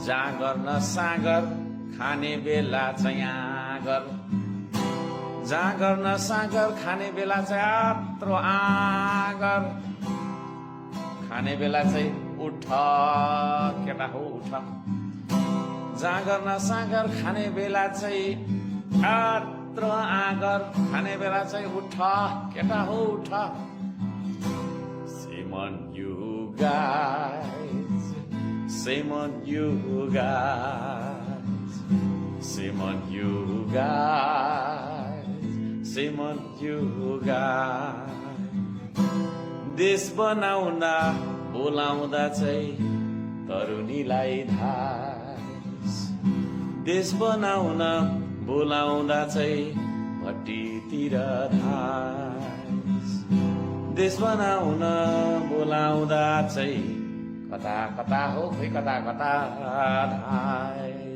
जाँगर न सागर खाने बेला चाहिँ आँगर जाँगर न सागर खाने बेला चाहिँ आत्रो आँगर खाने बेला चाहिँ उठ केटा हो उठ जाँगर न सागर खाने बेला चाहिँ आत्रो आँगर खाने बेला चाहिँ उठ केटा हो उठ Shame on you guys Shame on you guys Shame on you guys Shame on you guys देश बनाउन बोलाउँदा चाहिँ तरुणीलाई धास देश बनाउन बोलाउँदा चाहिँ भट्टीतिर धास देश बनाउन बोलाउँदा चाहिँ कता कता हो खै कता कता धास